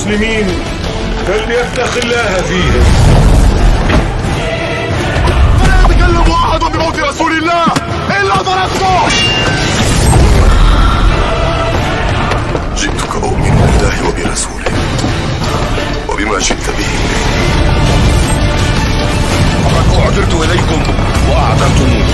المسلمين فليتق الله فيهم. فلا يتكلم أحد بموت رسول الله إلا ضربته. جئتك أؤمن بالله وبرسوله وبما جئت به. فقد أعذرت إليكم وأعذرتموني.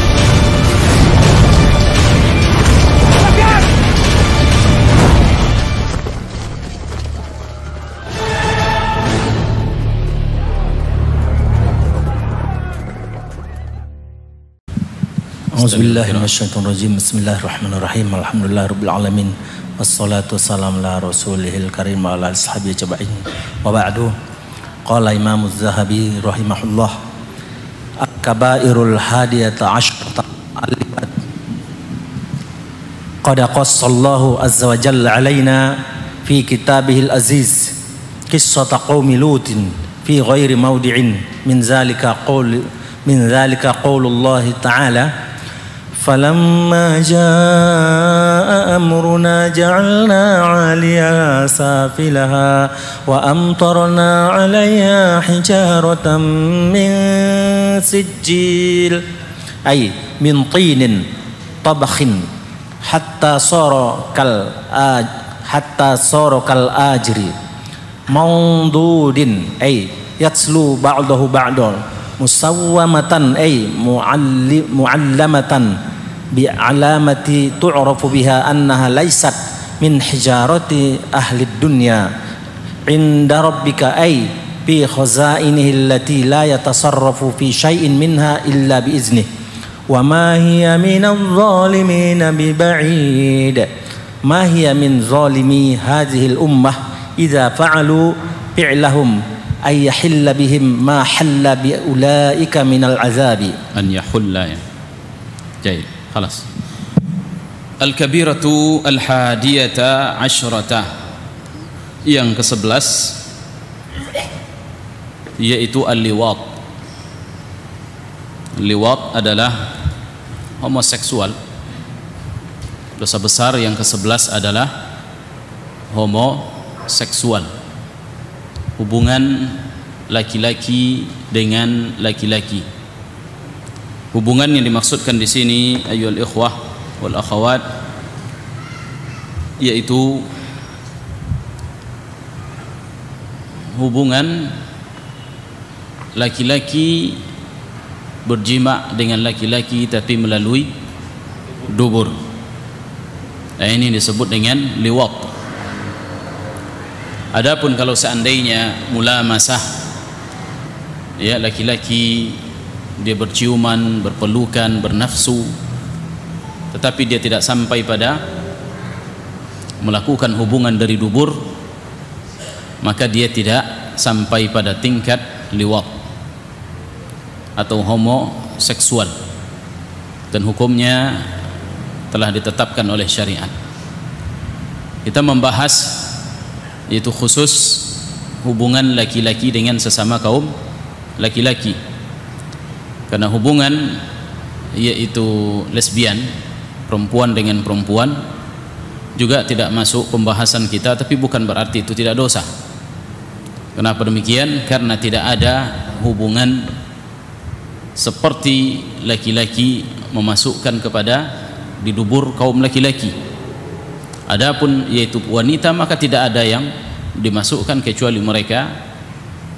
Auzubillahiminasyaitonirrajim. Bismillahirrahmanirrahim. Alhamdulillahirabbil alamin. Wassalatu wassalamu ala rasulihil karim wa ala ashabihi ajma'in. Wa ba'du. Qala Imam Az-Zahabi rahimahullah, al-kabairul hadiyata asyrata al-ibad. Qad qassallahu azza wa jalla alaina fi kitabihil aziz qissata qaumi lutin fi ghairi mawdi'in min zalika qaulullahi ta'ala فَلَمَّا جَاءَ أَمْرُنَا جَعَلْنَا عَالِيَهَا سَافِلَهَا وَأَمْطَرْنَا عَلَيْهَا حِجَارَةً مِّن سِجِّيلٍ أي من طين طبخ حتى صار كالآجر منضود أي يتلو بعضه بعضا مسومة أي معلمة بعلامة تعرف بها أنها ليست من حجارة أهل الدنيا عند ربك أي في خزائنه التي لا يتصرف في شيء منها إلا بإذنه وما هي من الظالمين ببعيد. ما هي من ظالمي هذه الأمة إذا فعلوا فعلهم أن يحل بهم ما حل بأولئك من العذاب. أن يحل ya. Baik, خلاص. Al-kabiratu al-hadiyata asyrata, yang ke-11 yaitu al-liwat. Liwat adalah homoseksual. Dosa besar yang ke-11 adalah homoseksual, hubungan laki-laki dengan laki-laki. Hubungan yang dimaksudkan di sini ayyuhal ikhwah wal akhawat yaitu hubungan laki-laki berjima dengan laki-laki tapi melalui dubur. Nah, ini disebut dengan liwat. Adapun kalau seandainya mulamasah, ya, laki-laki dia berciuman, berpelukan, bernafsu, tetapi dia tidak sampai pada melakukan hubungan dari dubur, maka dia tidak sampai pada tingkat liwat atau homoseksual, dan hukumnya telah ditetapkan oleh syariat. Kita membahas yaitu khusus hubungan laki-laki dengan sesama kaum laki-laki, karena hubungan yaitu lesbian, perempuan dengan perempuan, juga tidak masuk pembahasan kita, tapi bukan berarti itu tidak dosa. Kenapa demikian? Karena tidak ada hubungan seperti laki-laki memasukkan kepada di dubur kaum laki-laki. Adapun yaitu wanita, maka tidak ada yang dimasukkan kecuali mereka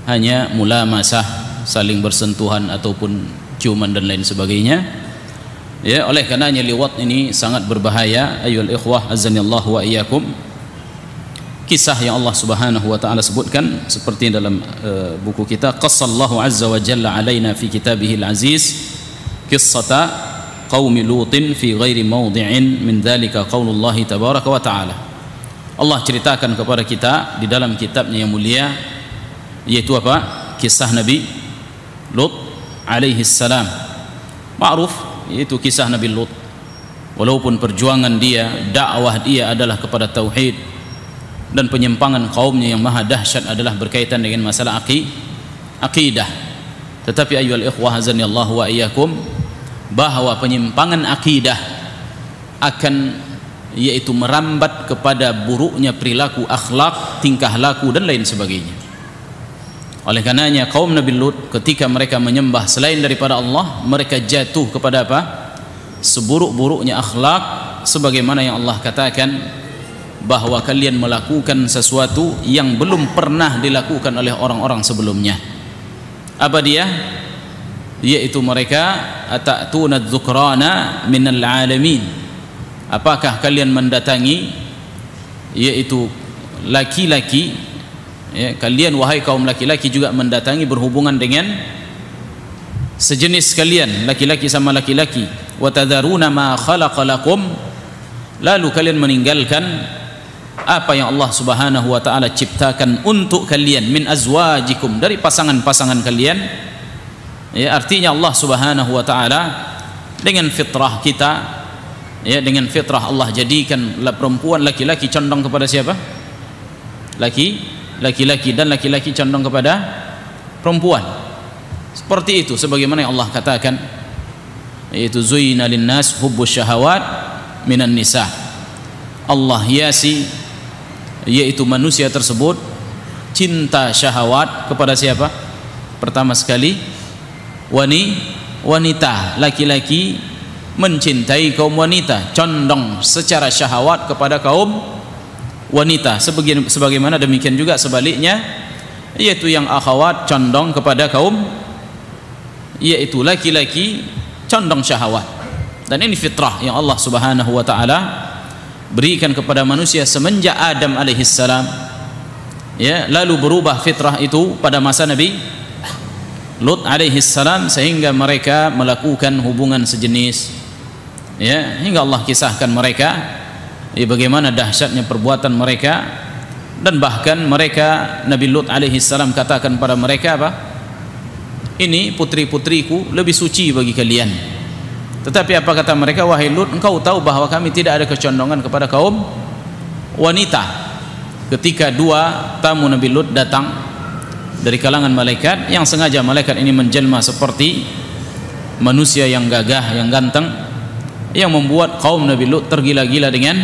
hanya mulamasah, saling bersentuhan ataupun ciuman dan lain sebagainya. Ya, oleh karenanya liwat ini sangat berbahaya ayyuhal ikhwah azanillahu wa iyyakum. Kisah yang Allah Subhanahu wa taala sebutkan seperti dalam buku kita, qassallahu azza wa jalla alaina fi kitabihil aziz qissata qaumi lutin fi ghairi mawdi'in min dzalika qaulullahi tabaraka wa ta'ala. Allah ceritakan kepada kita di dalam kitabnya yang mulia, yaitu apa? Kisah Nabi Lut alaihi salam. Ma'ruf, yaitu kisah Nabi Lut. Walaupun perjuangan dia, dakwah dia adalah kepada tauhid, dan penyimpangan kaumnya yang maha dahsyat adalah berkaitan dengan masalah akidah. Tetapi ayyuhal ikhwah azanillahu wa iyyakum, bahwa penyimpangan akidah akan yaitu merambat kepada buruknya perilaku, akhlak, tingkah laku dan lain sebagainya. Oleh karenanya kaum Nabi Lut ketika mereka menyembah selain daripada Allah, mereka jatuh kepada apa? Seburuk-buruknya akhlak, sebagaimana yang Allah katakan bahwa kalian melakukan sesuatu yang belum pernah dilakukan oleh orang-orang sebelumnya. Apa dia? Yaitu mereka atatuna dzukrana minal alamin. Apakah kalian mendatangi yaitu laki-laki, ya, kalian wahai kaum laki-laki juga mendatangi berhubungan dengan sejenis kalian, laki-laki sama laki-laki. Wa tadharuna ma khalaqa lakum, lalu kalian meninggalkan apa yang Allah Subhanahu wa taala ciptakan untuk kalian min azwajikum, dari pasangan-pasangan kalian. Ya, artinya Allah Subhanahu wa taala dengan fitrah kita, ya, dengan fitrah Allah jadikan perempuan, laki-laki condong kepada siapa? Laki-laki, dan laki-laki condong kepada perempuan. Seperti itu sebagaimana yang Allah katakan, yaitu zuyyina linnas hubbus syahawat minan nisa. Allah hiasi yaitu manusia tersebut cinta syahwat kepada siapa? Pertama sekali wanita, laki-laki mencintai kaum wanita, condong secara syahwat kepada kaum wanita. Sebagaimana demikian juga sebaliknya, yaitu yang akhwat condong kepada kaum, yaitu laki-laki condong syahwat. Dan ini fitrah yang Allah Subhanahu wa taala berikan kepada manusia semenjak Adam alaihissalam, ya, lalu berubah fitrah itu pada masa Nabi Lut alaihissalam sehingga mereka melakukan hubungan sejenis, ya, hingga Allah kisahkan mereka, ya, bagaimana dahsyatnya perbuatan mereka. Dan bahkan mereka, Nabi Lut alaihissalam katakan pada mereka apa? Ini putri-putriku lebih suci bagi kalian. Tetapi apa kata mereka? Wahai Lut, engkau tahu bahwa kami tidak ada kecondongan kepada kaum wanita. Ketika dua tamu Nabi Lut datang dari kalangan malaikat, yang sengaja malaikat ini menjelma seperti manusia yang gagah, yang ganteng, yang membuat kaum Nabi Lut tergila-gila dengan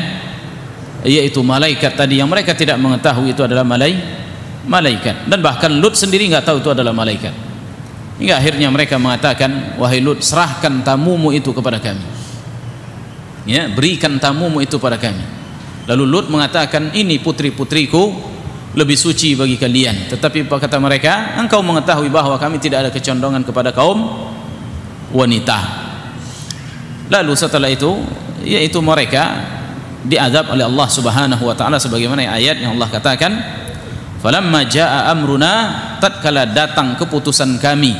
yaitu malaikat tadi, yang mereka tidak mengetahui itu adalah malaikat. Dan bahkan Lut sendiri nggak tahu itu adalah malaikat. Hingga akhirnya mereka mengatakan, wahai Lut, serahkan tamumu itu kepada kami, ya, berikan tamumu itu pada kami. Lalu Lut mengatakan, ini putri-putriku lebih suci bagi kalian. Tetapi apa kata mereka? Engkau mengetahui bahwa kami tidak ada kecondongan kepada kaum wanita. Lalu setelah itu, yaitu mereka diazab oleh Allah Subhanahu wa taala sebagaimana ayat yang Allah katakan, falamma jaa amruna, tatkala datang keputusan kami,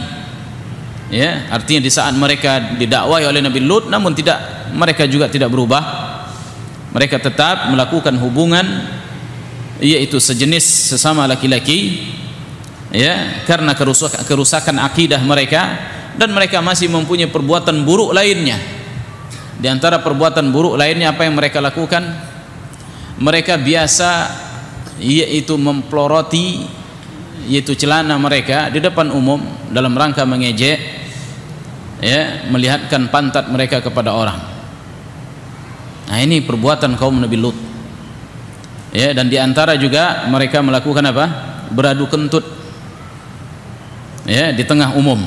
ya, artinya di saat mereka didakwai oleh Nabi Lut, namun mereka juga tidak berubah, mereka tetap melakukan hubungan yaitu sejenis sesama laki-laki, ya, karena kerusakan akidah mereka. Dan mereka masih mempunyai perbuatan buruk lainnya. Di antara perbuatan buruk lainnya apa yang mereka lakukan? Mereka biasa yaitu memploroti yaitu celana mereka di depan umum dalam rangka mengejek, ya, melihatkan pantat mereka kepada orang. Nah, ini perbuatan kaum Nabi Lut, ya. Dan di antara juga mereka melakukan apa? Beradu kentut, ya, di tengah umum,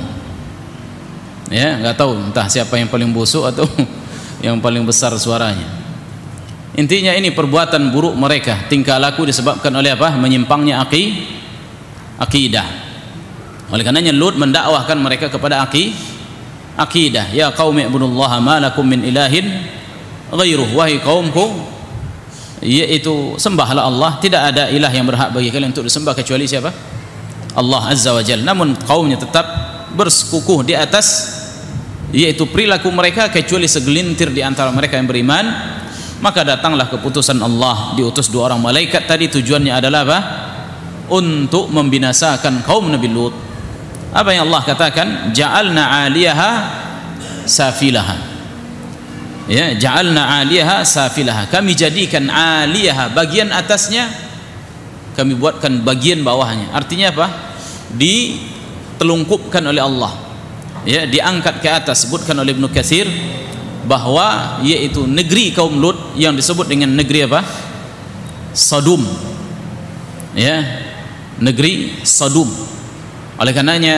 ya, nggak tahu entah siapa yang paling busuk atau yang paling besar suaranya. Intinya ini perbuatan buruk mereka, tingkah laku disebabkan oleh apa? Menyimpangnya akidah. Oleh karenanya Lut mendakwahkan mereka kepada akidah. Ya qaumi ibudullaha ma lakum min ilahin ghairuh, wahai kaumku, yaitu sembahlah Allah, tidak ada ilah yang berhak bagi kalian untuk disembah kecuali siapa? Allah Azza wa Jalla. Namun kaumnya tetap bersekukuh di atas yaitu perilaku mereka, kecuali segelintir di antara mereka yang beriman. Maka datanglah keputusan Allah, diutus dua orang malaikat tadi. Tujuannya adalah apa? Untuk membinasakan kaum Nabi Lut. Apa yang Allah katakan? Ja'alna 'aliyaha safilaha, ya, ja'alna 'aliyaha safilaha, kami jadikan 'aliyaha bagian atasnya, kami buatkan bagian bawahnya. Artinya apa? Ditelungkupkan oleh Allah, ya, diangkat ke atas. Sebutkan oleh Ibnu Katsir bahwa yaitu negeri kaum Lut yang disebut dengan negeri apa? Sodom. Ya, negeri Sodom. Oleh karenanya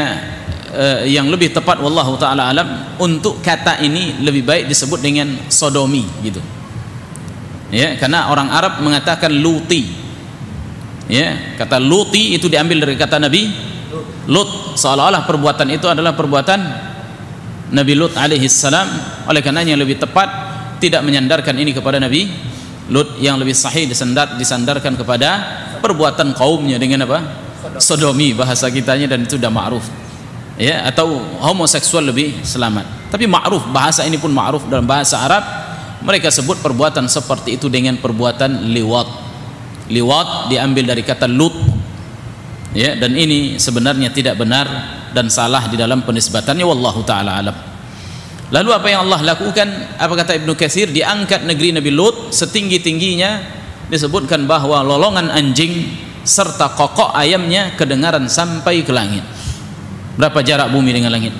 yang lebih tepat wallahu taala alam untuk kata ini lebih baik disebut dengan sodomi gitu. Ya, karena orang Arab mengatakan luti. Ya, kata luti itu diambil dari kata Nabi Lut, seolah-olah perbuatan itu adalah perbuatan Nabi Lut alaihi salam. Oleh karenanya yang lebih tepat tidak menyandarkan ini kepada Nabi Lut, yang lebih sahih disandarkan kepada perbuatan kaumnya dengan apa? Sodomi bahasa kitanya, dan itu sudah ma'ruf. Ya, atau homoseksual lebih selamat. Tapi ma'ruf, bahasa ini pun ma'ruf dalam bahasa Arab. Mereka sebut perbuatan seperti itu dengan perbuatan liwat. Liwat diambil dari kata lut. Ya, dan ini sebenarnya tidak benar dan salah di dalam penisbatannya, wallahu taala alam. Lalu apa yang Allah lakukan? Apa kata Ibnu Katsir? Diangkat negeri Nabi Lut setinggi-tingginya, disebutkan bahwa lolongan anjing serta kokok ayamnya kedengaran sampai ke langit. Berapa jarak bumi dengan langit?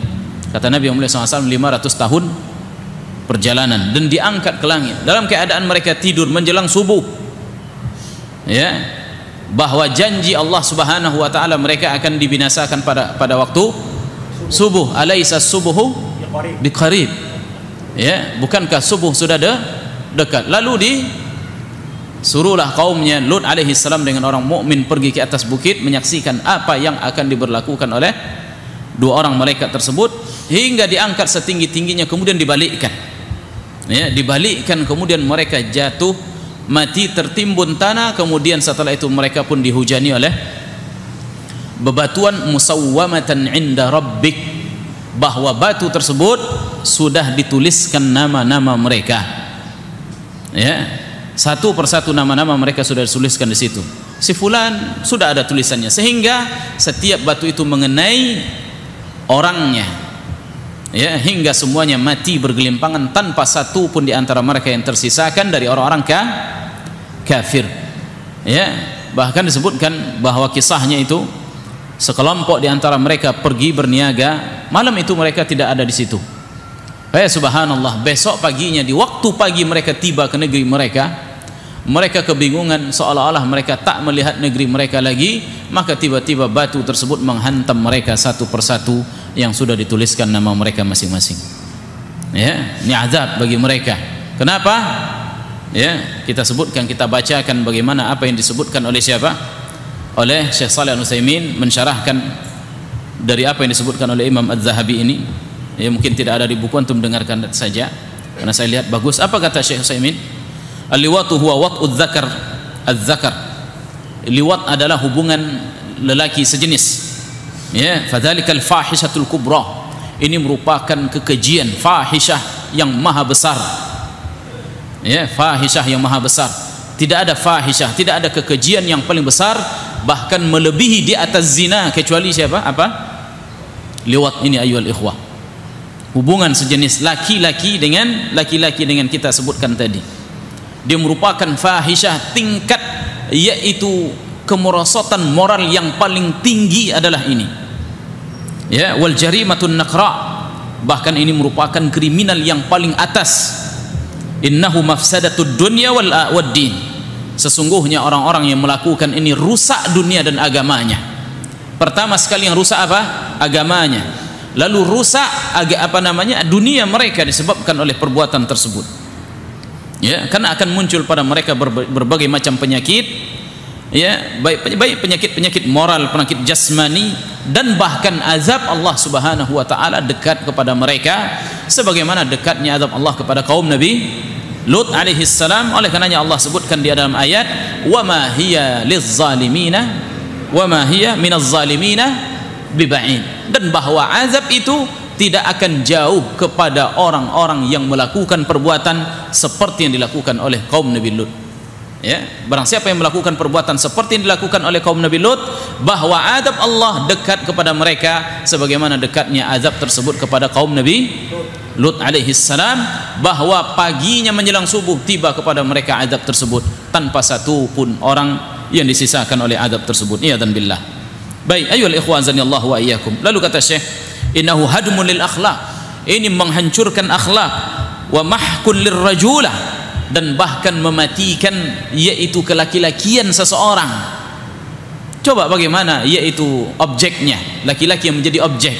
Kata Nabi Muhammad SAW 500 tahun perjalanan, dan diangkat ke langit dalam keadaan mereka tidur menjelang subuh. Ya, bahwa janji Allah Subhanahu wa taala mereka akan dibinasakan pada waktu subuh. Alaisa subuhu biqarib. Ya, bukankah subuh sudah dekat? Lalu suruhlah kaumnya Lut alaihi salam dengan orang mukmin pergi ke atas bukit menyaksikan apa yang akan diberlakukan oleh dua orang malaikat tersebut, hingga diangkat setinggi-tingginya kemudian dibalikkan. Ya, dibalikkan kemudian mereka jatuh mati tertimbun tanah, kemudian setelah itu mereka pun dihujani oleh bebatuan musawwamatan inda rabbik, bahwa batu tersebut sudah dituliskan nama-nama mereka. Ya, satu persatu nama-nama mereka sudah dituliskan di situ. Si fulan sudah ada tulisannya, sehingga setiap batu itu mengenai orangnya. Ya, hingga semuanya mati bergelimpangan tanpa satu pun di antara mereka yang tersisakan dari orang-orang kafir. Ya, bahkan disebutkan bahwa kisahnya itu sekelompok di antara mereka pergi berniaga, malam itu mereka tidak ada di situ. Subhanallah, besok paginya di waktu pagi mereka tiba ke negeri mereka kebingungan, seolah-olah mereka tak melihat negeri mereka lagi, maka tiba-tiba batu tersebut menghantam mereka satu persatu yang sudah dituliskan nama mereka masing-masing. Ya, ini azab bagi mereka. Kenapa? Ya, kita sebutkan, kita bacakan bagaimana apa yang disebutkan oleh siapa? Oleh Syekh Shalih Al-Utsaimin mensyarahkan dari apa yang disebutkan oleh Imam Az-Zahabi ini. Ya, mungkin tidak ada di buku, antum dengarkan saja karena saya lihat bagus. Apa kata Syekh Utsaimin? Al-liwatu huwa wat'udz dzakar az-zakar. Liwat adalah hubungan lelaki sejenis. Ya, fadzalikal fahishatul kubra. Ini merupakan kekejian, fahisyah yang maha besar. Ya, fahisyah yang maha besar. Tidak ada fahisyah, tidak ada kekejian yang paling besar, bahkan melebihi di atas zina, kecuali siapa? Apa? Liwat ini ayyuhal ikhwah. Hubungan sejenis laki-laki dengan kita sebutkan tadi. Dia merupakan fahisyah tingkat, yaitu kemerosotan moral yang paling tinggi adalah ini. Ya, wal jarimatun naqra, bahkan ini merupakan kriminal yang paling atas. Innahu mafsadatud dunya wad din. Sesungguhnya orang-orang yang melakukan ini rusak dunia dan agamanya. Pertama sekali yang rusak apa? Agamanya. Lalu rusak dunia mereka disebabkan oleh perbuatan tersebut. Ya, karena akan muncul pada mereka berbagai macam penyakit. Ya, baik penyakit moral, penyakit jasmani, dan bahkan azab Allah Subhanahu wa taala dekat kepada mereka sebagaimana dekatnya azab Allah kepada kaum Nabi Lut alaihi salam. Oleh karenanya Allah sebutkan di dalam ayat, wa ma hiya lizzalimina wa ma hiya minaz zalimina biba'id, dan bahwa azab itu tidak akan jauh kepada orang-orang yang melakukan perbuatan seperti yang dilakukan oleh kaum Nabi Lut. Ya, barang siapa yang melakukan perbuatan seperti yang dilakukan oleh kaum Nabi Lut, bahwa azab Allah dekat kepada mereka sebagaimana dekatnya azab tersebut kepada kaum Nabi Lut alaihi salam, bahwa paginya menjelang subuh tiba kepada mereka azab tersebut tanpa satu pun orang yang disisakan oleh azab tersebut. Iyadzan billah. Baik, ayyuhal ikhwan zanillahu wa iyyakum. Lalu kata Syekh, innahu hadmun lil akhlaq. Ini menghancurkan akhlak. wa mahkun lirrajulah, dan bahkan mematikan yaitu kelaki-lakian seseorang. Coba bagaimana yaitu objeknya, laki-laki yang menjadi objek.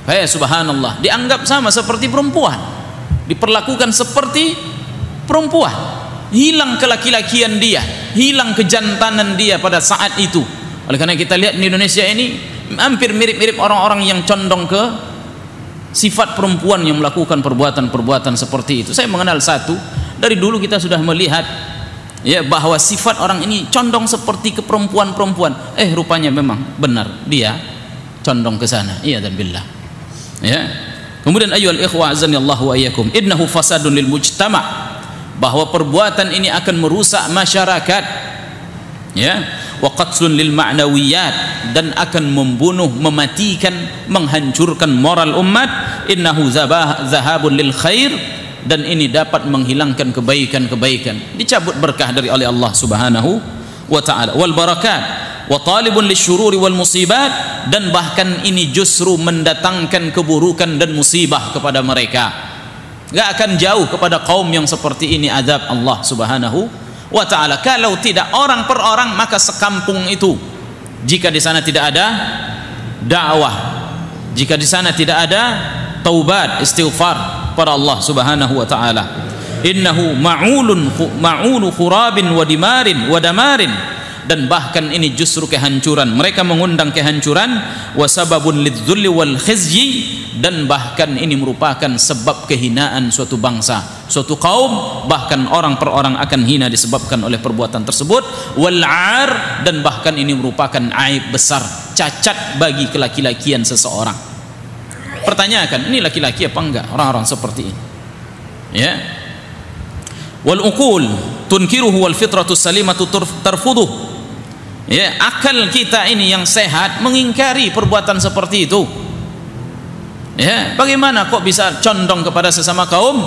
Ya subhanallah, dianggap sama seperti perempuan, diperlakukan seperti perempuan, hilang kelaki-lakian dia, hilang kejantanan dia pada saat itu. Oleh karena kita lihat di Indonesia ini hampir mirip-mirip orang-orang yang condong ke sifat perempuan yang melakukan perbuatan-perbuatan seperti itu. Saya mengenal satu, dari dulu kita sudah melihat ya bahwa sifat orang ini condong seperti ke perempuan-perempuan. Rupanya memang benar dia condong ke sana. Iya dan billah. Ya. Kemudian ayyuhal ikhwa azanillahu wa iyyakum, innahu fasadun lil mujtama', bahwa perbuatan ini akan merusak masyarakat. Ya. Wa qatlun lil ma'nawiyat, dan akan membunuh, mematikan, menghancurkan moral umat. Innahu zahabun lil khair, dan ini dapat menghilangkan kebaikan-kebaikan, dicabut berkah dari oleh Allah Subhanahu wa taala. Wal barakat wa talibun lisyururi wal musibat, dan bahkan ini justru mendatangkan keburukan dan musibah kepada mereka. Gak akan jauh kepada kaum yang seperti ini azab Allah Subhanahu wa ta'ala. Kalau tidak orang per orang, maka sekampung itu, jika di sana tidak ada dakwah, jika di sana tidak ada taubat, istighfar pada Allah Subhanahu wa ta'ala, innahu ma'ulu khurabin wa dimarin wa damarin, dan bahkan ini justru kehancuran, mereka mengundang kehancuran. Wa sababun lidzulli wal khizyi, dan bahkan ini merupakan sebab kehinaan suatu bangsa, suatu kaum, bahkan orang per orang akan hina disebabkan oleh perbuatan tersebut. Wal 'ar, dan bahkan ini merupakan aib besar, cacat bagi kelaki-lakian seseorang. Pertanyakan, ini laki-laki apa enggak orang-orang seperti ini? Ya. Wal uqul tunkiruhu wal fitratu salimatu tarfuduh. Ya, akal kita ini yang sehat mengingkari perbuatan seperti itu. Ya, bagaimana kok bisa condong kepada sesama kaum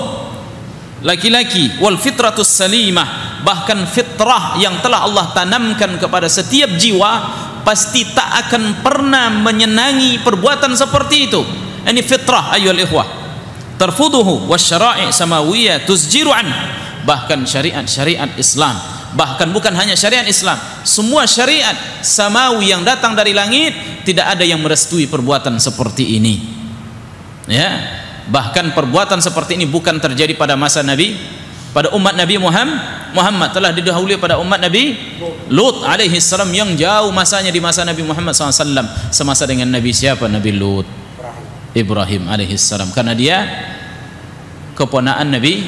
laki-laki? Wal fitratus salimah, bahkan fitrah yang telah Allah tanamkan kepada setiap jiwa pasti tak akan pernah menyenangi perbuatan seperti itu. Ini fitrah ayyuhal ikhwah. Tarfuduhu wasyara'i samawiyah tuzjiru an, bahkan syariat Islam, bahkan bukan hanya syariat Islam, semua syariat samawi yang datang dari langit tidak ada yang merestui perbuatan seperti ini. Ya, bahkan perbuatan seperti ini bukan terjadi pada masa Nabi, pada umat Nabi Muhammad, telah didahului pada umat Nabi Lut alaihi salam, yang jauh masanya di masa Nabi Muhammad SAW, semasa dengan Nabi siapa? Nabi Lut, Ibrahim alaihi salam, karena dia keponaan Nabi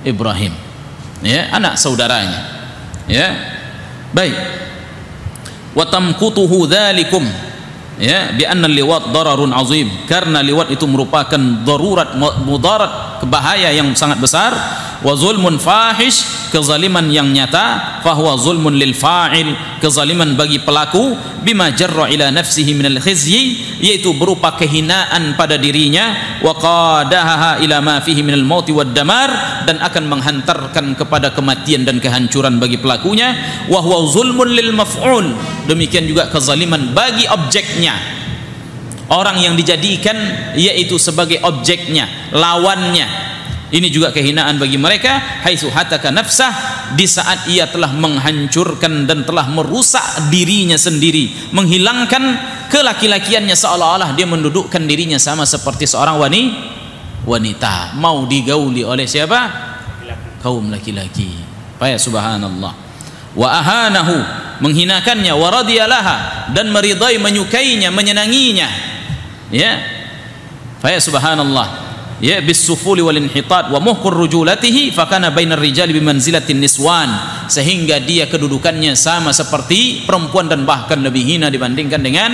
Ibrahim, ya, anak saudaranya. Ya, baik. Wa tamqutuhu dzalikum, ya, bi anna liwat dararun azim, karena liwat itu merupakan darurat, mudarat, bahaya yang sangat besar. Wa zulmun fahish, kezaliman yang nyata. Fahuwa zulmun lil fa'il, kezaliman bagi pelaku. Bima jarra ila nafsihi minal khizyi, yaitu berupa kehinaan pada dirinya. Wa qadahaha ila ma fihi minal mauti wad damar, dan akan menghantarkan kepada kematian dan kehancuran bagi pelakunya. Wa huwa zulmun lil maf'ul, demikian juga kezaliman bagi objeknya, orang yang dijadikan yaitu sebagai objeknya, lawannya. Ini juga kehinaan bagi mereka. Haitsu hataka nafsah, di saat ia telah menghancurkan dan telah merusak dirinya sendiri, menghilangkan kelaki-lakiannya, seolah-olah dia mendudukkan dirinya sama seperti seorang wanita, mau digauli oleh siapa? Kaum laki-laki. Ya subhanallah. Wa ahanahu, menghinakannya. Wa radiyalaha, dan meridai, menyukainya, menyenanginya. Ya, ya subhanallah. Ya, bisufuli wal inhitat wa muhkur rujulatihi fakana bainar rijali bimanzilatin niswan, sehingga dia kedudukannya sama seperti perempuan dan bahkan lebih hina dibandingkan dengan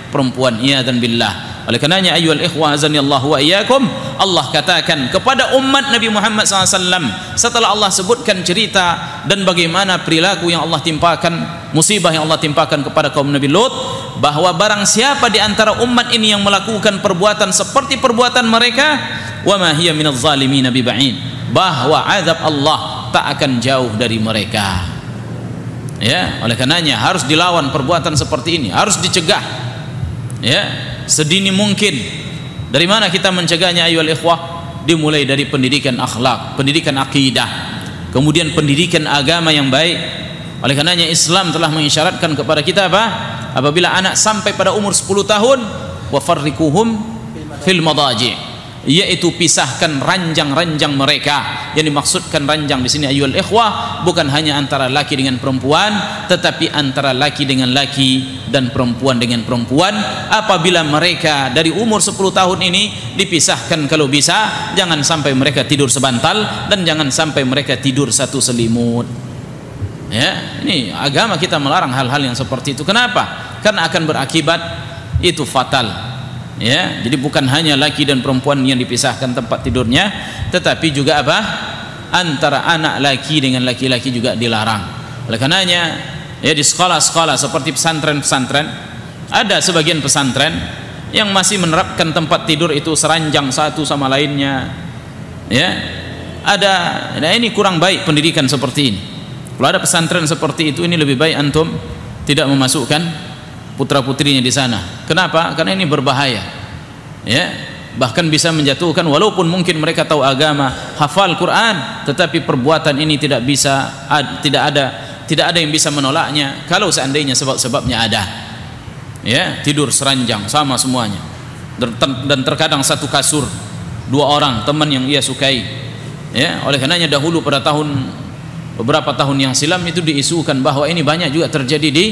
perempuan. Iya dan billah. Oleh karenanya ayyuhal ikhwah azanillahu wa iyyakum, Allah katakan kepada umat Nabi Muhammad SAW, setelah Allah sebutkan cerita dan bagaimana perilaku yang Allah timpakan, musibah yang Allah timpakan kepada kaum Nabi Lut, bahwa barang siapa di antara umat ini yang melakukan perbuatan seperti perbuatan mereka, wa ma hiya minadh zalimin biba'id, bahwa azab Allah tak akan jauh dari mereka. Ya, oleh karenanya harus dilawan perbuatan seperti ini, harus dicegah. Ya, sedini mungkin. Dari mana kita mencegahnya ayyuhal ikhwah? dimulai dari pendidikan akhlak, pendidikan akidah, kemudian pendidikan agama yang baik. Oleh karenanya Islam telah mengisyaratkan kepada kita apa? Apabila anak sampai pada umur 10 tahun, wa farriquhum fil madaji', yaitu pisahkan ranjang-ranjang mereka. Yang dimaksudkan ranjang di sini ayyuhal ikhwah bukan hanya antara laki dengan perempuan, tetapi antara laki dengan laki dan perempuan dengan perempuan. Apabila mereka dari umur 10 tahun ini dipisahkan kalau bisa, jangan sampai mereka tidur sebantal dan jangan sampai mereka tidur satu selimut. Ya, ini agama kita melarang hal-hal yang seperti itu. Kenapa? Karena akan berakibat itu fatal. Ya, jadi bukan hanya laki dan perempuan yang dipisahkan tempat tidurnya, tetapi juga apa? Antara anak laki dengan laki-laki juga dilarang. Oleh karenanya, ya di sekolah-sekolah seperti pesantren-pesantren, ada sebagian pesantren yang masih menerapkan tempat tidur itu seranjang satu sama lainnya. Ya, ada. Nah, ini kurang baik pendidikan seperti ini. Kalau ada pesantren seperti itu, ini lebih baik antum tidak memasukkan putra-putrinya di sana. Kenapa? Karena ini berbahaya. Ya, bahkan bisa menjatuhkan, walaupun mungkin mereka tahu agama, hafal Quran, tetapi perbuatan ini tidak ada yang bisa menolaknya kalau seandainya sebab-sebabnya ada. Ya, tidur seranjang sama semuanya. Dan terkadang satu kasur, 2 orang teman yang ia sukai. Ya, oleh karenanya dahulu pada beberapa tahun yang silam itu diisukan bahwa ini banyak juga terjadi di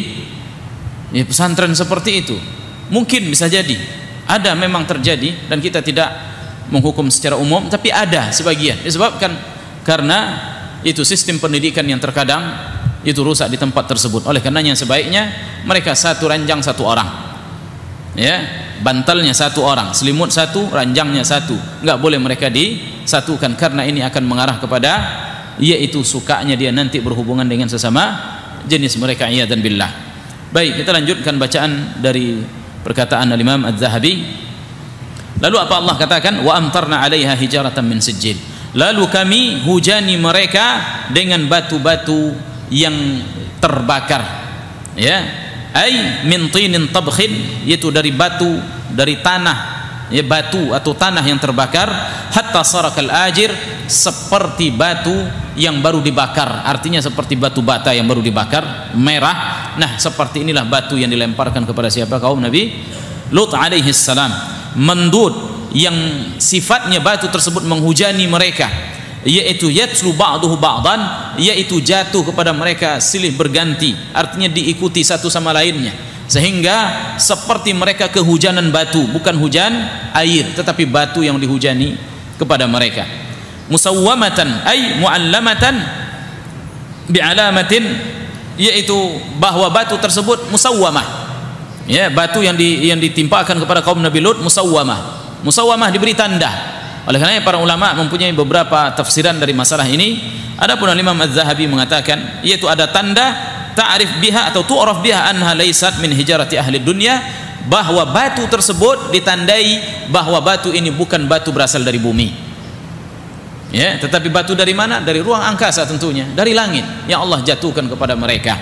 pesantren seperti itu. Mungkin bisa jadi ada, memang terjadi, dan kita tidak menghukum secara umum, tapi ada sebagian disebabkan karena itu sistem pendidikan yang terkadang itu rusak di tempat tersebut. Oleh karenanya sebaiknya mereka satu ranjang satu orang, ya, bantalnya satu orang, selimut satu, ranjangnya satu, nggak boleh mereka disatukan karena ini akan mengarah kepada yaitu sukanya dia nanti berhubungan dengan sesama jenis mereka, iyadzan billah. Baik, kita lanjutkan bacaan dari perkataan al-Imam Az-Zahabi. Lalu apa Allah katakan? Wa amtarna 'alaiha hijaratan min sijil. Lalu kami hujani mereka dengan batu-batu yang terbakar. Ya, ai min tinin tabkhin, yaitu dari batu, dari tanah, ya, batu atau tanah yang terbakar, hatta sarakal ajir, seperti batu yang baru dibakar, artinya seperti batu bata yang baru dibakar, merah. Nah, seperti inilah batu yang dilemparkan kepada siapa? Kaum Nabi Lut alaihi salam. Mendud, yang sifatnya batu tersebut menghujani mereka, yaitu yatslu ba'duhu ba'dan, yaitu jatuh kepada mereka silih berganti, artinya diikuti satu sama lainnya, sehingga seperti mereka kehujanan batu, bukan hujan air tetapi batu yang dihujani kepada mereka. Musawwamatan ay muallamatan bi'alamatin, yaitu bahwa batu tersebut musawwamah, ya, batu yang ditimpakan kepada kaum Nabi Lut musawwamah diberi tanda. Oleh karena para ulama mempunyai beberapa tafsiran dari masalah ini. Adapun Imam Az-Zahabi mengatakan yaitu ada tanda ta'rif biha atau tu'raf biha anha laysat min hijarati ahli dunya, bahwa batu tersebut ditandai bahwa batu ini bukan batu berasal dari bumi, ya, tetapi batu dari mana? Dari ruang angkasa tentunya, dari langit yang Allah jatuhkan kepada mereka.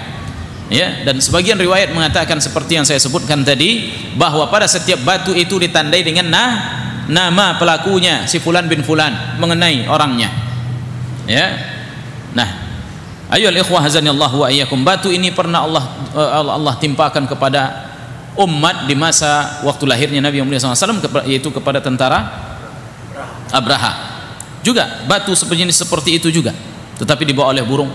Ya, dan sebagian riwayat mengatakan seperti yang saya sebutkan tadi, bahwa pada setiap batu itu ditandai dengan nama pelakunya, si fulan bin fulan, mengenai orangnya. Ya. Nah, ayyuhal ikhwah hazanillahu wa iyyakum, batu ini pernah Allah timpakan kepada umat di masa waktu lahirnya Nabi Muhammad SAW, yaitu kepada tentara Abraha. Juga batu seperti itu juga, tetapi dibawa oleh burung,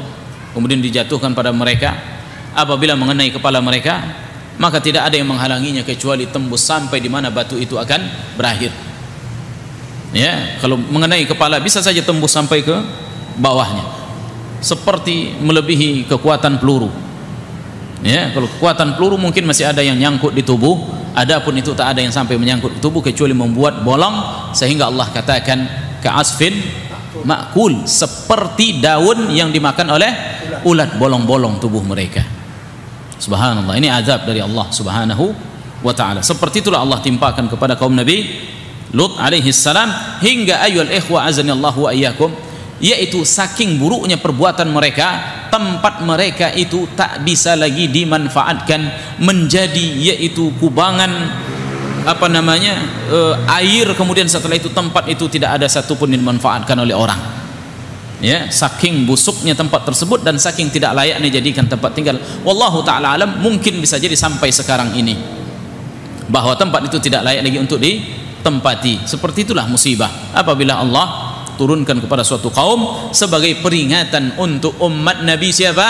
kemudian dijatuhkan pada mereka. Apabila mengenai kepala mereka, maka tidak ada yang menghalanginya kecuali tembus sampai di mana batu itu akan berakhir. Ya, kalau mengenai kepala bisa saja tembus sampai ke bawahnya, seperti melebihi kekuatan peluru. Ya, kalau kekuatan peluru mungkin masih ada yang nyangkut di tubuh, adapun itu tak ada yang sampai menyangkut di tubuh kecuali membuat bolong, sehingga Allah katakan ka'asfin ma'kul, seperti daun yang dimakan oleh ulat, bolong-bolong tubuh mereka. Subhanallah, ini azab dari Allah Subhanahu wa ta'ala. Seperti itulah Allah timpakan kepada kaum Nabi Lut alaihi salam, hingga ayyuhal ikhwa azanillahu wa iyyakum, yaitu saking buruknya perbuatan mereka, tempat mereka itu tak bisa lagi dimanfaatkan menjadi yaitu kubangan air, kemudian setelah itu tempat itu tidak ada satupun yang dimanfaatkan oleh orang. Ya, saking busuknya tempat tersebut dan saking tidak layaknya jadikan tempat tinggal. Wallahu taala alam, mungkin bisa jadi sampai sekarang ini bahwa tempat itu tidak layak lagi untuk ditempati. Seperti itulah musibah apabila Allah turunkan kepada suatu kaum sebagai peringatan untuk umat Nabi siapa?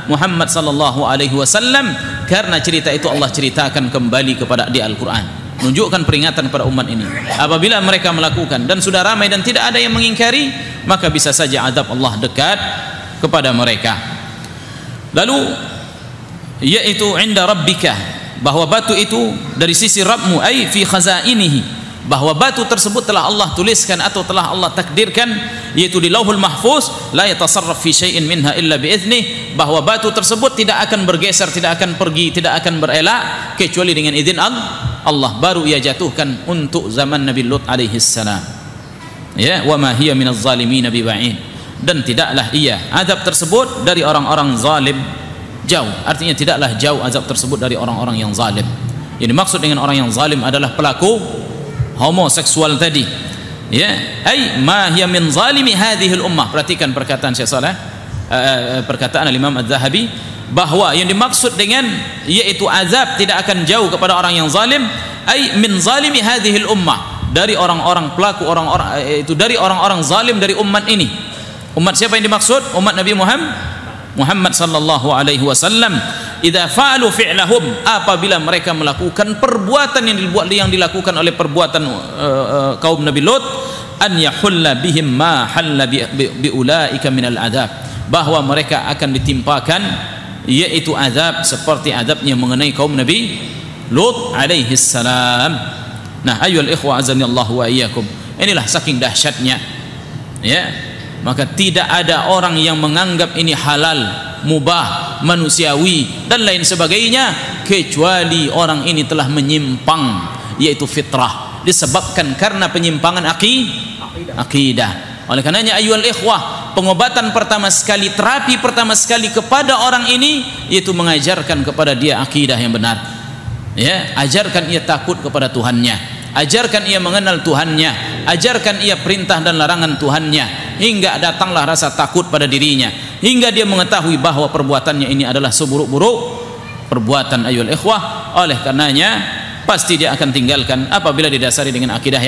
Muhammad sallallahu alaihi wasallam, karena cerita itu Allah ceritakan kembali kepada di Al-Qur'an, menunjukkan peringatan kepada umat ini. Apabila mereka melakukan dan sudah ramai dan tidak ada yang mengingkari, maka bisa saja azab Allah dekat kepada mereka. Lalu yaitu inda rabbika, bahwa batu itu dari sisi Rabbmu, ai fi khazainihi, bahwa batu tersebut telah Allah tuliskan atau telah Allah takdirkan, yaitu di Lauhul Mahfuz, la yatasarraf fi syai'in minha illa biiznih, bahwa batu tersebut tidak akan bergeser, tidak akan pergi, tidak akan berelak kecuali dengan izin Allah. Baru ia jatuhkan untuk zaman Nabi Lut alaihi salam. Ya, wa ma hiya minaz zalimin biba'id, dan tidaklah ia azab tersebut dari orang-orang zalim jauh. Artinya tidaklah jauh azab tersebut dari orang-orang yang zalim. Yang dimaksud dengan orang yang zalim adalah pelaku homoseksual tadi. Ya, ai ma hiya min zalimi hadhihi al-ummah. Perhatikan perkataan Syekh Saleh, perkataan Imam Az-Zahabi, bahwa yang dimaksud dengan yaitu azab tidak akan jauh kepada orang yang zalim, ai min zalimi hadhihi al-ummah, dari orang-orang pelaku orang-orang, itu dari orang-orang zalim dari umat ini. Umat siapa yang dimaksud? Umat Nabi Muhammad sallallahu alaihi wasallam. Idza fa'alu fi'lahum, apabila mereka melakukan perbuatan yang dilakukan oleh perbuatan kaum Nabi Lut, an yahulla bihim ma halla bi ulaika minal adab, bahwa mereka akan ditimpakan yaitu azab seperti azabnya mengenai kaum Nabi Lut alaihi salam. Nah, ayyuhal ikhwa azanillahu wa iyyakum, inilah saking dahsyatnya, ya, maka tidak ada orang yang menganggap ini halal, mubah, manusiawi dan lain sebagainya, kecuali orang ini telah menyimpang yaitu fitrah, disebabkan karena penyimpangan akidah. Oleh karenanya ayyuhal ikhwah, pengobatan pertama sekali, terapi pertama sekali kepada orang ini yaitu mengajarkan kepada dia akidah yang benar. Ya, ajarkan ia takut kepada Tuhannya, ajarkan ia mengenal Tuhannya, ajarkan ia perintah dan larangan Tuhannya, hingga datanglah rasa takut pada dirinya, hingga dia mengetahui bahwa perbuatannya ini adalah seburuk-buruk perbuatan ayyuhal ikhwah. Oleh karenanya pasti dia akan tinggalkan apabila didasari dengan akidah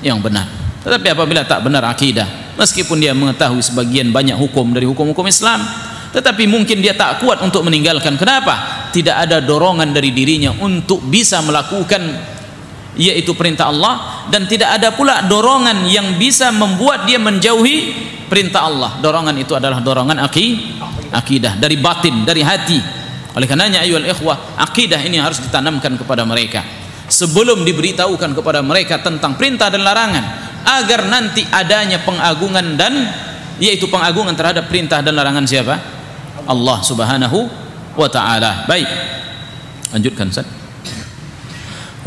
yang benar. Tetapi apabila tak benar akidah, meskipun dia mengetahui sebagian banyak hukum dari hukum-hukum Islam, tetapi mungkin dia tak kuat untuk meninggalkan. Kenapa? Tidak ada dorongan dari dirinya untuk bisa melakukan yaitu perintah Allah, dan tidak ada pula dorongan yang bisa membuat dia menjauhi perintah Allah. Dorongan itu adalah dorongan akidah dari batin, dari hati. Oleh karenanya ayyuhal ikhwah, akidah ini harus ditanamkan kepada mereka sebelum diberitahukan kepada mereka tentang perintah dan larangan, agar nanti adanya pengagungan dan yaitu pengagungan terhadap perintah dan larangan siapa? Allah Subhanahu wa taala. Baik, lanjutkan Ustaz.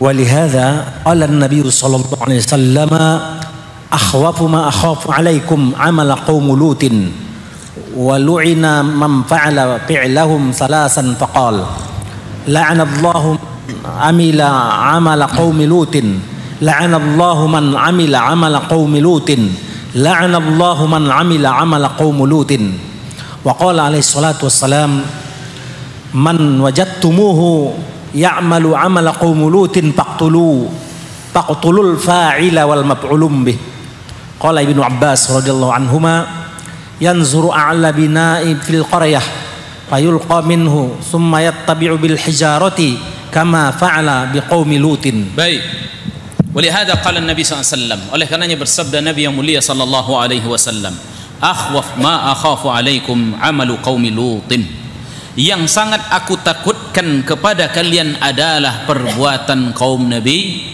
ولهذا قال النبي صلى الله عليه وسلم أخوف ما أخاف عليكم عمل قوم لوط ولعن من فعل فعلهم ثلاثا فقال لعن الله عمل عمل قوم لوط لعن الله من عمل عمل قوم لوط لعن الله من عمل عمل قوم لوط وقال عليه الصلاة والسلام من وجدتموه ya'malu amala qaum lutin faqtulul fa'ila wal maf'ulum bih. Qala Ibnu Abbas radhiyallahu anhuma yanzuru a'la bina'i fil qaryah fayulqa minhu thumma yattabi'u bil hijarati kama fa'ala biqaumi lutin. Baik, walihada qala Nabi SAW, oleh karenanya bersabda Nabi yang mulia sallallahu alaihi wasallam, akhwaf ma akhafu alaikum amalu qaumi lutin, yang sangat aku takutkan kepada kalian adalah perbuatan kaum Nabi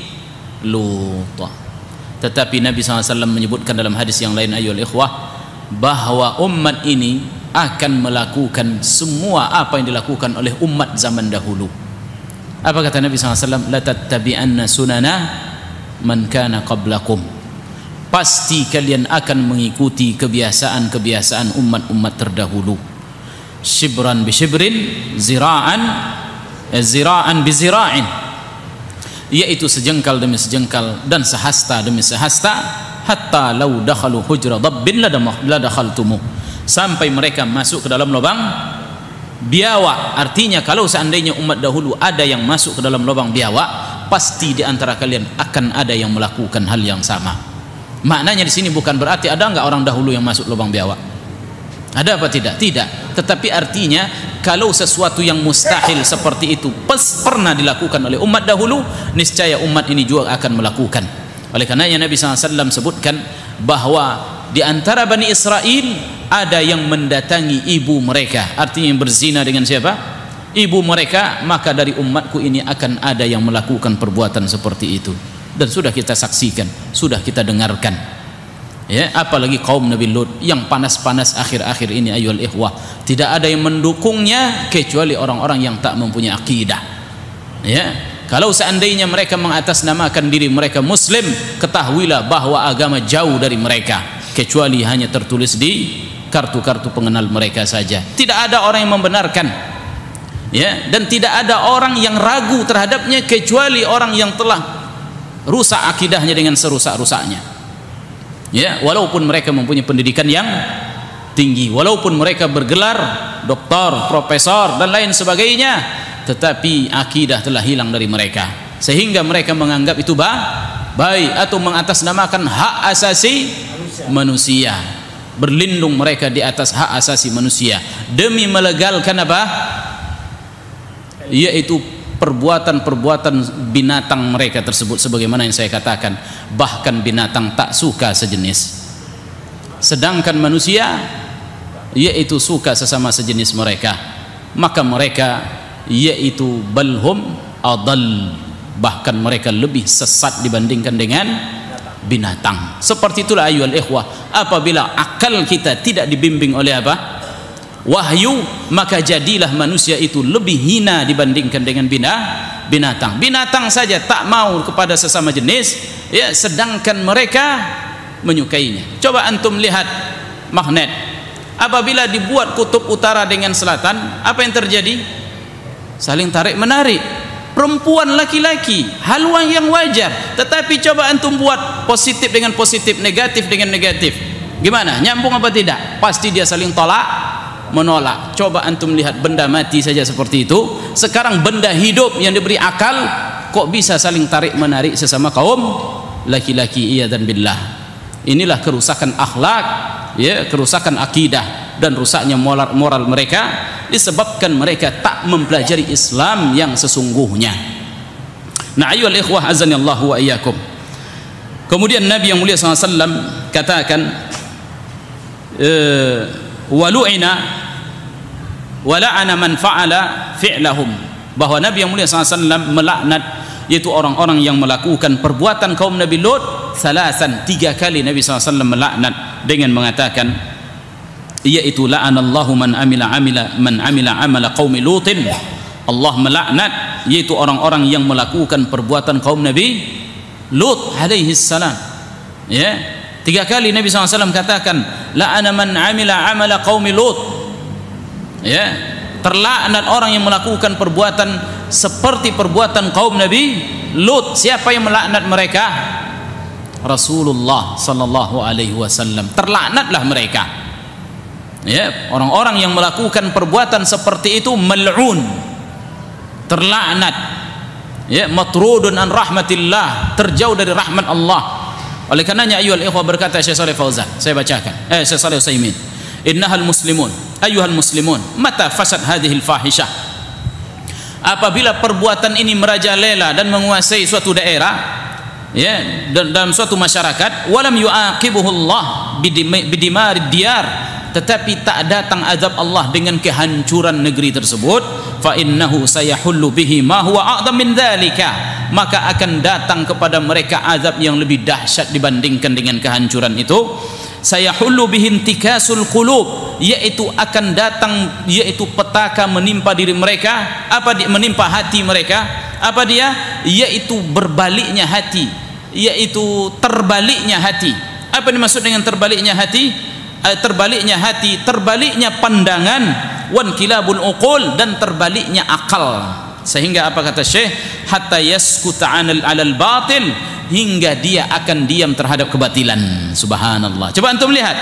Lut. Tetapi Nabi SAW menyebutkan dalam hadis yang lain ayyuhal ikhwah, bahwa umat ini akan melakukan semua apa yang dilakukan oleh umat zaman dahulu. Apa kata Nabi SAW? La tattabi'anna sunana man kana qablakum, pasti kalian akan mengikuti kebiasaan-kebiasaan umat-umat terdahulu. Shibran bi shibrin, zira'an bi zira'in, yaitu sejengkal demi sejengkal dan sehasta demi sehasta, hatta law dakhalu hujra dabbin la dakhaltumu, sampai mereka masuk ke dalam lubang biawak. Artinya kalau seandainya umat dahulu ada yang masuk ke dalam lubang biawak, pasti di antara kalian akan ada yang melakukan hal yang sama. Maknanya di sini bukan berarti ada enggak orang dahulu yang masuk lubang biawak. Ada apa tidak? Tidak. Tetapi artinya kalau sesuatu yang mustahil seperti itu pernah dilakukan oleh umat dahulu, niscaya umat ini juga akan melakukan. Oleh karenanya Nabi SAW sebutkan bahwa di antara Bani Israel ada yang mendatangi ibu mereka, artinya yang berzina dengan siapa? Ibu mereka, maka dari umatku ini akan ada yang melakukan perbuatan seperti itu. Dan sudah kita saksikan, sudah kita dengarkan, ya, apalagi kaum Nabi Lut yang panas-panas akhir-akhir ini ayyuhal ikhwah, tidak ada yang mendukungnya kecuali orang-orang yang tak mempunyai akidah. Ya, kalau seandainya mereka mengatasnamakan diri mereka muslim, ketahuilah bahwa agama jauh dari mereka, kecuali hanya tertulis di kartu-kartu pengenal mereka saja. Tidak ada orang yang membenarkan, ya, dan tidak ada orang yang ragu terhadapnya kecuali orang yang telah rusak akidahnya dengan serusak-rusaknya. Ya, walaupun mereka mempunyai pendidikan yang tinggi, walaupun mereka bergelar doktor, profesor dan lain sebagainya, tetapi akidah telah hilang dari mereka, sehingga mereka menganggap itu baik atau mengatasnamakan hak asasi manusia. Berlindung mereka di atas hak asasi manusia demi melegalkan apa? Yaitu perbuatan-perbuatan binatang mereka tersebut. Sebagaimana yang saya katakan, bahkan binatang tak suka sejenis, sedangkan manusia yaitu suka sesama sejenis mereka. Maka mereka yaitu balhum adal, bahkan mereka lebih sesat dibandingkan dengan binatang. Seperti itulah ayyuhal ikhwah, apabila akal kita tidak dibimbing oleh apa? Wahyu, maka jadilah manusia itu lebih hina dibandingkan dengan binatang. Binatang saja tak mau kepada sesama jenis, ya, sedangkan mereka menyukainya. Coba antum lihat magnet, apabila dibuat kutub utara dengan selatan, apa yang terjadi? Saling tarik menarik. Perempuan laki-laki, hal yang wajar. Tetapi coba antum buat positif dengan positif, negatif dengan negatif, gimana? Nyambung apa tidak? Pasti dia saling tolak menolak. Coba antum lihat benda mati saja seperti itu. Sekarang benda hidup yang diberi akal kok bisa saling tarik menarik sesama kaum laki-laki. Iyadzan billah. Inilah kerusakan akhlak, ya, kerusakan akidah dan rusaknya moral mereka, disebabkan mereka tak mempelajari Islam yang sesungguhnya. Nah, ayyuhal ikhwah azanillahu wa iyyakum. Kemudian Nabi yang mulia SAW katakan, walu'ina wala'ana man fa'ala fi'lahum, bahwa Nabi yang mulia SAW melaknat yaitu orang-orang yang melakukan perbuatan kaum Nabi Lut salasan, 3 kali Nabi SAW melaknat dengan mengatakan, yaitu la'anallahu man amila amala qaumi Lutin. Allah melaknat yaitu orang-orang yang melakukan perbuatan kaum Nabi Lut alaihi salam. Ya, 3 kali Nabi SAW katakan la'ana man amila amala qaumi Lut. Ya, terlaknat orang yang melakukan perbuatan seperti perbuatan kaum Nabi Lut. Siapa yang melaknat mereka? Rasulullah sallallahu alaihi wasallam. Terlaknatlah mereka. Ya, orang-orang yang melakukan perbuatan seperti itu mal'un, terlaknat, ya, matrudun an rahmatillah, terjauh dari rahmat Allah. Oleh karenanya ayyuhal ikhwah, berkata Syekh Shalih Fauzan, saya bacakan, Syekh Shalih Utsaimin, innahal muslimun ayyuhal muslimun mata fasad hadhil fahishah, apabila perbuatan ini merajalela dan menguasai suatu daerah, ya, dalam suatu masyarakat, walam yu'aqibuhullah bidimarid diyar, tetapi tak datang azab Allah dengan kehancuran negeri tersebut, fa innahu sayahullu bihi ma huwa a'dham min dzalika, maka akan datang kepada mereka azab yang lebih dahsyat dibandingkan dengan kehancuran itu. Sayahullu bihi intikasul qulub, yaitu akan datang, yaitu petaka menimpa diri mereka. Apa dia menimpa hati mereka? Apa dia? Yaitu berbaliknya hati, yaitu terbaliknya hati. Apa yang dimaksud dengan terbaliknya hati? Terbaliknya hati, terbaliknya pandangan, wan kilabul uqul, dan terbaliknya akal. Sehingga apa kata Syekh, hatta yaskuta 'alal batil, hingga dia akan diam terhadap kebatilan. Subhanallah. Coba antum lihat,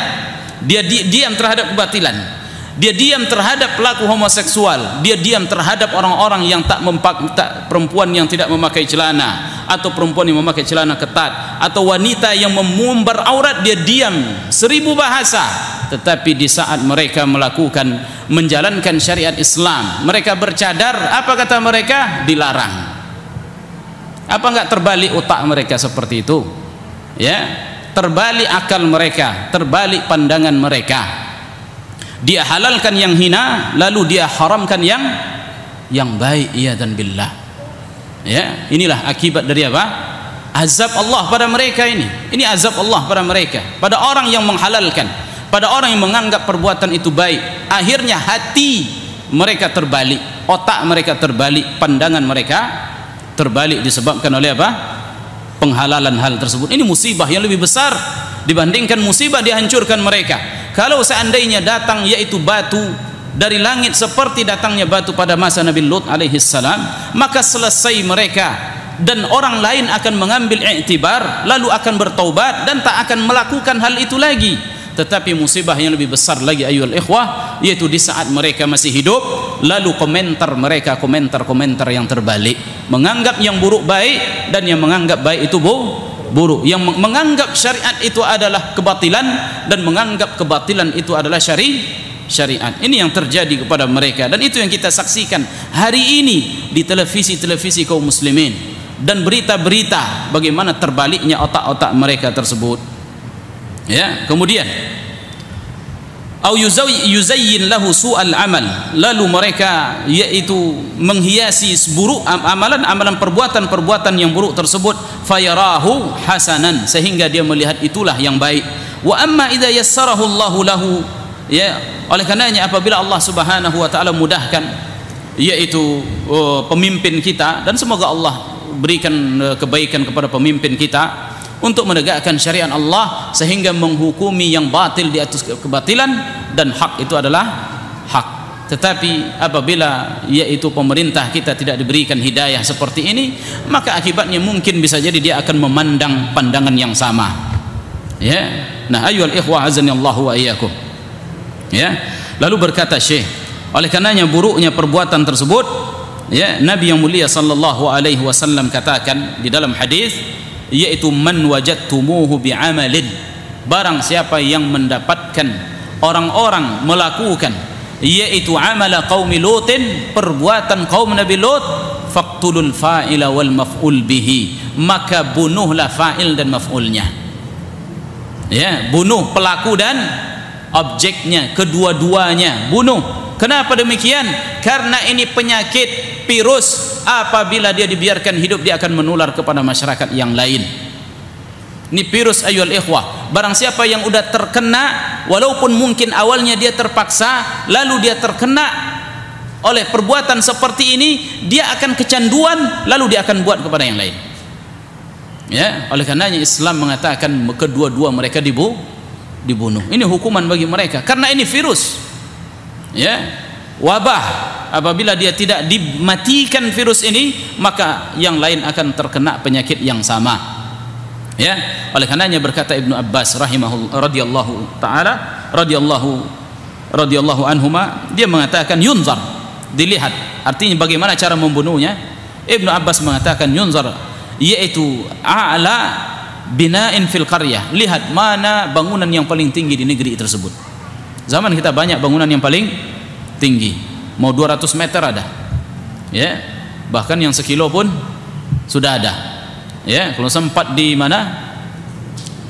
dia diam terhadap kebatilan, dia diam terhadap pelaku homoseksual, dia diam terhadap orang-orang yang perempuan yang tidak memakai celana, atau perempuan yang memakai celana ketat, atau wanita yang mengumbar aurat, dia diam 1000 bahasa. Tetapi di saat mereka menjalankan syariat Islam, mereka bercadar, apa kata mereka? Dilarang. Apa enggak terbalik otak mereka seperti itu? Ya, terbalik akal mereka, terbalik pandangan mereka. Dia halalkan yang hina, lalu dia haramkan yang baik. Iya dan billah. Ya, inilah akibat dari apa? Azab Allah pada mereka ini. Ini azab Allah pada mereka, pada orang yang menghalalkan, pada orang yang menganggap perbuatan itu baik. Akhirnya hati mereka terbalik, otak mereka terbalik, pandangan mereka terbalik disebabkan oleh apa? Penghalalan hal tersebut. Ini musibah yang lebih besar dibandingkan musibah dihancurkan mereka. Kalau seandainya datang yaitu batu dari langit seperti datangnya batu pada masa Nabi Lut alaihi salam, maka selesai mereka dan orang lain akan mengambil iktibar, lalu akan bertaubat dan tak akan melakukan hal itu lagi. Tetapi musibah yang lebih besar lagi ayyuhal ikhwah, yaitu di saat mereka masih hidup, lalu komentar mereka komentar yang terbalik, menganggap yang buruk baik dan yang menganggap baik itu buruk, yang menganggap syariat itu adalah kebatilan dan menganggap kebatilan itu adalah syariat. Ini yang terjadi kepada mereka, dan itu yang kita saksikan hari ini di televisi kaum muslimin dan berita-berita bagaimana terbaliknya otak-otak mereka tersebut. Ya, kemudian au yuzayyin lahu su'al amal, lalu mereka yaitu menghiasi buruk amalan perbuatan yang buruk tersebut, fayarahu hasanan, sehingga dia melihat itulah yang baik. Wa amma idza yassarahu Allahu lahu, ya, oleh karenanya apabila Allah Subhanahu wa taala mudahkan yaitu pemimpin kita, dan semoga Allah berikan kebaikan kepada pemimpin kita untuk menegakkan syariat Allah sehingga menghukumi yang batil di atas kebatilan dan hak itu adalah hak. Tetapi apabila yaitu pemerintah kita tidak diberikan hidayah seperti ini, maka akibatnya mungkin bisa jadi dia akan memandang pandangan yang sama. Ya. Nah, ayyuhal ikhwah azanillahu wa iyyakum. Ya. Lalu berkata Syekh, oleh karenanya buruknya perbuatan tersebut, ya, Nabi yang mulia sallallahu alaihi wasallam katakan di dalam hadis, yaitu man wajadtumuhu bi'amalin, barang siapa yang mendapatkan orang-orang melakukan yaitu amala qaumi lutin, perbuatan kaum Nabi Lut, faqtulul fa'ila wal maf'ul bihi, maka bunuhlah fa'il dan maf'ulnya. Ya, bunuh pelaku dan objeknya, kedua-duanya bunuh. Kenapa demikian? Karena ini penyakit virus, apabila dia dibiarkan hidup dia akan menular kepada masyarakat yang lain. Ini virus ayyuhal ikhwah. Barang siapa yang udah terkena, walaupun mungkin awalnya dia terpaksa, lalu dia terkena oleh perbuatan seperti ini, dia akan kecanduan, lalu dia akan buat kepada yang lain. Ya, oleh karenanya Islam mengatakan kedua-dua mereka dibunuh. Ini hukuman bagi mereka karena ini virus. Ya, wabah. Apabila dia tidak dimatikan virus ini, maka yang lain akan terkena penyakit yang sama. Ya, oleh karenanya berkata Ibnu Abbas radhiyallahu anhuma, dia mengatakan yunzar, dilihat, artinya bagaimana cara membunuhnya. Ibnu Abbas mengatakan yunzar, yaitu a'la bina'in fil qaryah, lihat mana bangunan yang paling tinggi di negeri tersebut. Zaman kita banyak bangunan yang paling tinggi, mau 200 meter ada, ya, bahkan yang sekilo pun sudah ada. Ya, kalau sempat di mana,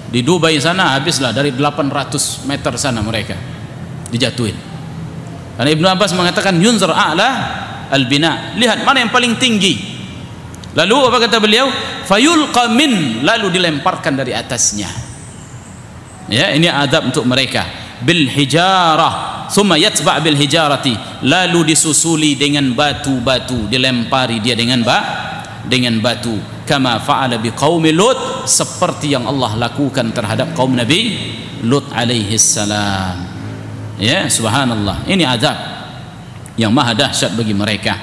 di Dubai sana, habislah dari 800 meter sana mereka dijatuhin. Karena Ibnu Abbas mengatakan yunzar a'la al-bina, lihat mana yang paling tinggi. Lalu apa kata beliau? Fayulqa min, lalu dilemparkan dari atasnya. Ya, ini adab untuk mereka. Bil hijarah, thumma yatba' bil hijarati, lalu disusuli dengan batu-batu, dilempari dia dengan batu. Kama fa'ala bi qaumi Lut, seperti yang Allah lakukan terhadap kaum Nabi Lut alaihi salam. Ya, subhanallah. Ini azab yang maha dahsyat bagi mereka.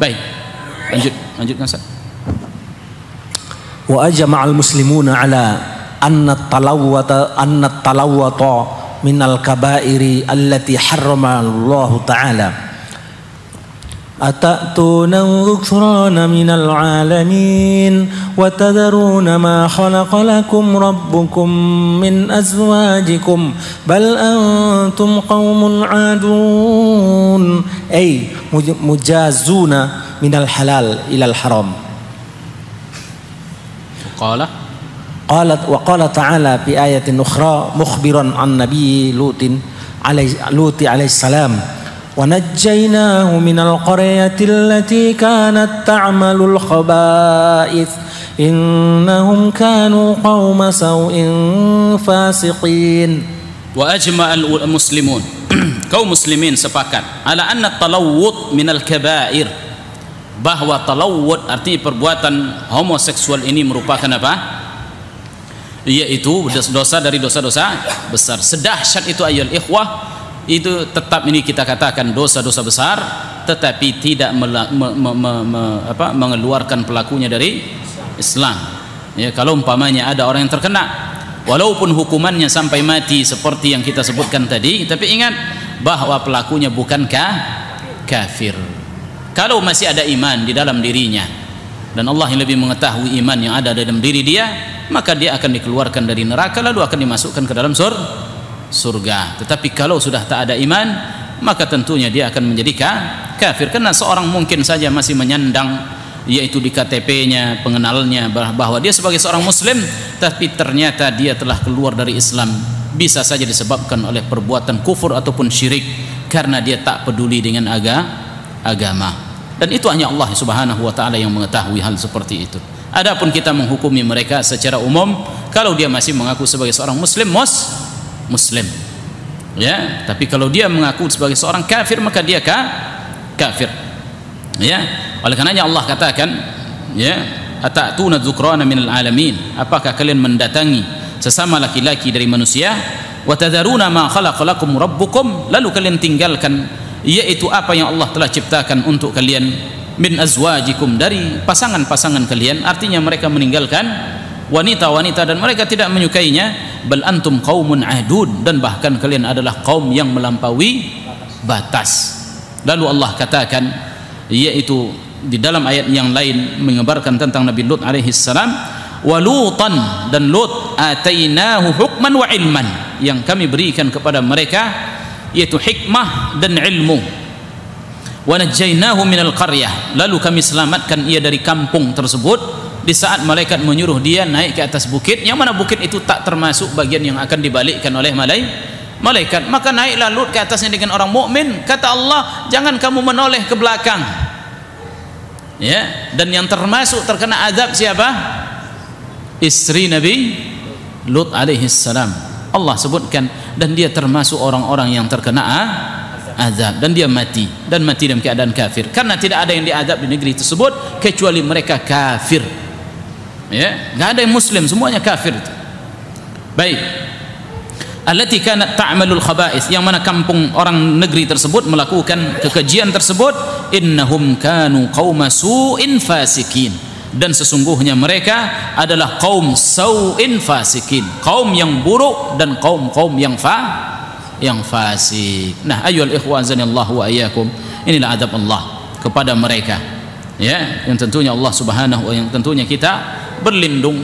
Baik, lanjut. Lanjutkan Ustaz. Wa ajma'al muslimuna ala anna talawwata minal kabairi allati harrama Allah Ta'ala. Atatuna dhukrana minal alamin wa tadharuna ma khalaqa lakum rabbukum min azwajikum bal antum qaumun adun ay mujazuna minal halal ilal haram. Qala ta'ala fi ayatin ukhra mukhbiran an nabi Lut alaihi salam wa najjaynahu minal qaryati allati kanat ta'malul khaba'ith innahum kanu qauma sawin fasiqin. Wa ajma'al muslimun kaum muslimin sepakat ala anna talawwut minal kaba'ir, bahwa talawwut artinya perbuatan homoseksual ini merupakan apa? Yaitu dosa dari dosa-dosa besar. Sedahsyat itu ayyuhal ikhwah, itu tetap ini kita katakan dosa-dosa besar, tetapi tidak mengeluarkan pelakunya dari Islam. Ya, kalau umpamanya ada orang yang terkena, walaupun hukumannya sampai mati seperti yang kita sebutkan tadi, tapi ingat bahwa pelakunya bukankah kafir. Kalau masih ada iman di dalam dirinya, dan Allah yang lebih mengetahui iman yang ada dalam diri dia, maka dia akan dikeluarkan dari neraka lalu akan dimasukkan ke dalam surga. Tetapi kalau sudah tak ada iman, maka tentunya dia akan menjadi kafir. Karena seorang mungkin saja masih menyandang, yaitu di KTP-nya, pengenalnya bahwa dia sebagai seorang muslim, tapi ternyata dia telah keluar dari Islam. Bisa saja disebabkan oleh perbuatan kufur ataupun syirik, karena dia tak peduli dengan agama. Dan itu hanya Allah Subhanahu wa taala yang mengetahui hal seperti itu. Adapun kita menghukumi mereka secara umum, kalau dia masih mengaku sebagai seorang muslim, muslim, ya. Tapi kalau dia mengaku sebagai seorang kafir, maka dia kafir, ya. Oleh karenanya Allah katakan, ya, atatuna dzukrana minal alamin, apakah kalian mendatangi sesama laki-laki dari manusia, wa tadharuna ma khalaqalakum rabbukum, lalu kalian tinggalkan yaitu apa yang Allah telah ciptakan untuk kalian, min azwajikum, dari pasangan-pasangan kalian. Artinya mereka meninggalkan wanita-wanita dan mereka tidak menyukainya. Bal antum qaumun adud, dan bahkan kalian adalah kaum yang melampaui batas. Lalu Allah katakan, yaitu di dalam ayat yang lain mengabarkan tentang Nabi Lut alaihi salam, wa Lutan, dan Lut atainahu hukman wa ilman, yang kami berikan kepada mereka yaitu hikmah dan ilmu. Wa najjaynahu minal qaryah, lalu kami selamatkan ia dari kampung tersebut. Di saat malaikat menyuruh dia naik ke atas bukit, yang mana bukit itu tak termasuk bagian yang akan dibalikkan oleh malaikat, maka naiklah Lut ke atasnya dengan orang mukmin. Kata Allah, jangan kamu menoleh ke belakang, ya. Dan yang termasuk terkena azab siapa? Istri Nabi Lut alaihi salam. Allah sebutkan, dan dia termasuk orang-orang yang terkena azab, dan dia mati dalam keadaan kafir, karena tidak ada yang diazab di negeri tersebut kecuali mereka kafir, ya. Nggak ada yang muslim, semuanya kafir. Baik, allati kanat ta'malul khaba'is, yang mana kampung orang negeri tersebut melakukan kekejian tersebut. Innahum kanu qauma su'in fasikin, dan sesungguhnya mereka adalah kaum sau'in fasikin, kaum yang buruk dan kaum yang fasik. Nah, ayyuhal ikhwan azanillahu wa iyyakum, inilah adab Allah kepada mereka, ya, yang tentunya Allah Subhanahu wa, yang tentunya kita berlindung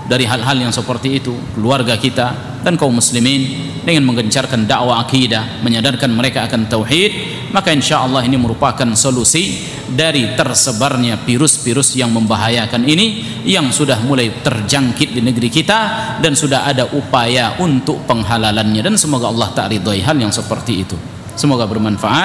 dari hal-hal yang seperti itu, keluarga kita dan kaum muslimin, dengan menggencarkan dakwah akidah, menyadarkan mereka akan tauhid. Maka insyaallah ini merupakan solusi dari tersebarnya virus-virus yang membahayakan ini, yang sudah mulai terjangkit di negeri kita, dan sudah ada upaya untuk penghalalannya. Dan semoga Allah tak ridhoi hal yang seperti itu. Semoga bermanfaat.